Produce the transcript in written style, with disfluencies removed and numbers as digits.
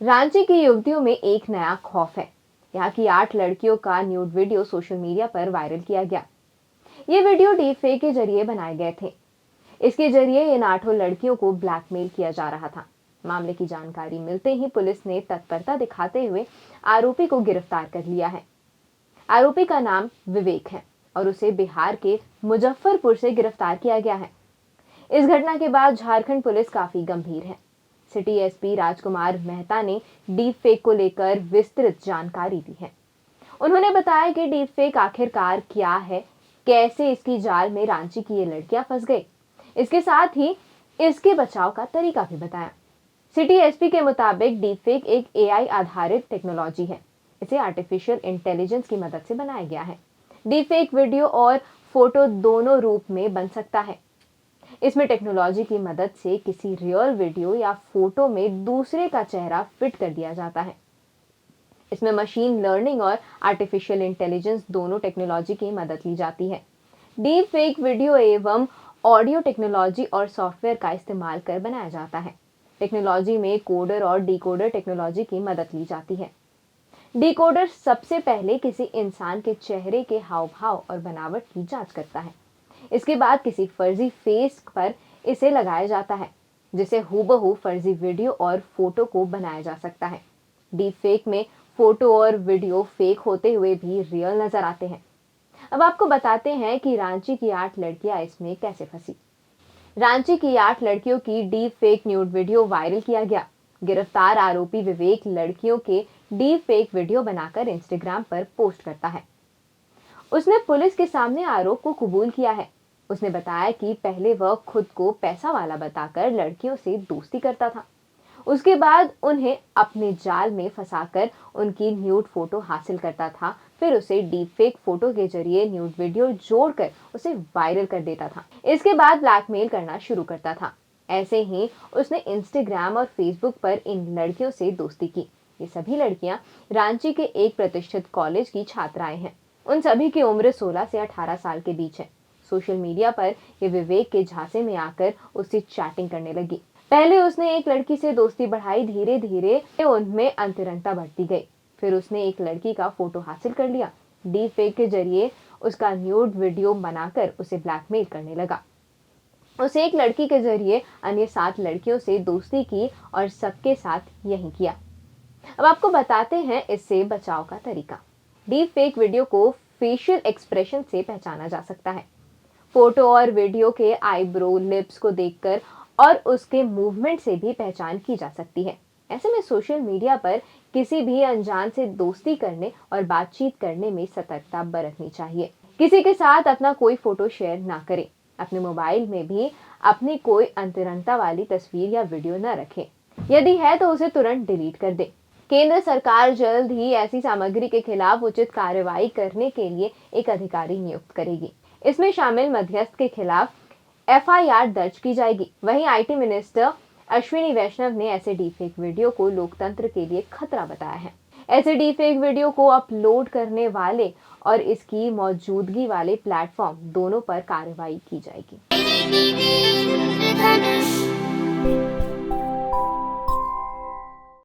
रांची की युवतियों में एक नया खौफ है। यहाँ की 8 लड़कियों का न्यूड वीडियो सोशल मीडिया पर वायरल किया गया। ये वीडियो डीप फेक के जरिए बनाए गए थे। इसके जरिए इन 8 लड़कियों को ब्लैकमेल किया जा रहा था। मामले की जानकारी मिलते ही पुलिस ने तत्परता दिखाते हुए आरोपी को गिरफ्तार कर लिया है। आरोपी का नाम विवेक है और उसे बिहार के मुजफ्फरपुर से गिरफ्तार किया गया है। इस घटना के बाद झारखंड पुलिस काफी गंभीर है। सिटी एसपी राजकुमार मेहता ने डीप फेक को लेकर विस्तृत जानकारी दी है। उन्होंने बताया कि डीप फेक आखिरकार क्या है, कैसे इसकी जाल में रांची की ये लड़कियां फंस गई। इसके साथ ही इसके बचाव का तरीका भी बताया। सिटी एसपी के मुताबिक डीप फेक एक एआई आधारित टेक्नोलॉजी है। इसे आर्टिफिशियल इंटेलिजेंस की मदद से बनाया गया है। डीप फेक वीडियो और फोटो दोनों रूप में बन सकता है। इसमें टेक्नोलॉजी की मदद से किसी रियल वीडियो या फोटो में दूसरे का चेहरा फिट कर दिया जाता है। इसमें मशीन लर्निंग और आर्टिफिशियल इंटेलिजेंस दोनों टेक्नोलॉजी की मदद ली जाती है। डीप फेक वीडियो एवं ऑडियो टेक्नोलॉजी और सॉफ्टवेयर का इस्तेमाल कर बनाया जाता है। टेक्नोलॉजी में कोडर और डिकोडर टेक्नोलॉजी की मदद ली जाती है। डिकोडर सबसे पहले किसी इंसान के चेहरे के हाव भाव और बनावट की जांच करता है। इसके बाद किसी फर्जी फेस पर इसे लगाया जाता है, जिसे हूबहू फर्जी वीडियो और फोटो को बनाया जा सकता है। डीप फेक में फोटो और वीडियो फेक होते हुए भी रियल नजर आते हैं। अब आपको बताते हैं कि रांची की 8 लड़कियां इसमें कैसे फंसी। रांची की 8 लड़कियों की deep fake nude video viral किया गया। गिरफ्तार आरोपी विवेक लड़कियों के डीप फेक वीडियो बनाकर इंस्टाग्राम पर पोस्ट करता है। उसने पुलिस के सामने आरोप को कबूल किया है। उसने बताया कि पहले वह खुद को पैसा वाला बताकर लड़कियों से दोस्ती करता था। उसके बाद उन्हें अपने जाल में फंसाकर उनकी न्यूड फोटो हासिल करता था। फिर उसे डीप फेक फोटो के जरिए न्यूड वीडियो जोड़कर उसे वायरल कर देता था। इसके बाद ब्लैकमेल करना शुरू करता था। ऐसे ही उसने इंस्टाग्राम और फेसबुक पर इन लड़कियों से दोस्ती की। ये सभी लड़कियां रांची के एक प्रतिष्ठित कॉलेज की छात्राएं हैं। उन सभी की उम्र 16 से 18 साल के बीच है। सोशल मीडिया पर ये विवेक के झांसे में आकर उससे चैटिंग करने लगी। पहले उसने एक लड़की से दोस्ती बढ़ाई, धीरे धीरे उनमें अंतरंगता बढ़ती गई। फिर उसने एक लड़की का फोटो हासिल कर लिया। डीप फेक के जरिए उसका न्यूड वीडियो बनाकर उसे ब्लैकमेल करने लगा। उसे एक लड़की के जरिए अन्य 7 लड़कियों से दोस्ती की और सबके साथ यही किया। अब आपको बताते हैं इससे बचाव का तरीका। डीप फेक वीडियो को फेशियल एक्सप्रेशन से पहचाना जा सकता है। फोटो और वीडियो के आईब्रो, लिप्स को देखकर और उसके मूवमेंट से भी पहचान की जा सकती है। ऐसे में सोशल मीडिया पर किसी भी अनजान से दोस्ती करने और बातचीत करने में सतर्कता बरतनी चाहिए। किसी के साथ अपना कोई फोटो शेयर ना करें। अपने मोबाइल में भी अपनी कोई अंतरंगता वाली तस्वीर या वीडियो न रखें। यदि है तो उसे तुरंत डिलीट कर दें। केंद्र सरकार जल्द ही ऐसी सामग्री के खिलाफ उचित कार्रवाई करने के लिए एक अधिकारी नियुक्त करेगी। इसमें शामिल मध्यस्थ के खिलाफ एफआईआर दर्ज की जाएगी। वहीं आईटी मिनिस्टर अश्विनी वैष्णव ने ऐसे डीफेक वीडियो को लोकतंत्र के लिए खतरा बताया है। ऐसे डीफेक वीडियो को अपलोड करने वाले और इसकी मौजूदगी वाले प्लेटफॉर्म दोनों पर कार्रवाई की जाएगी।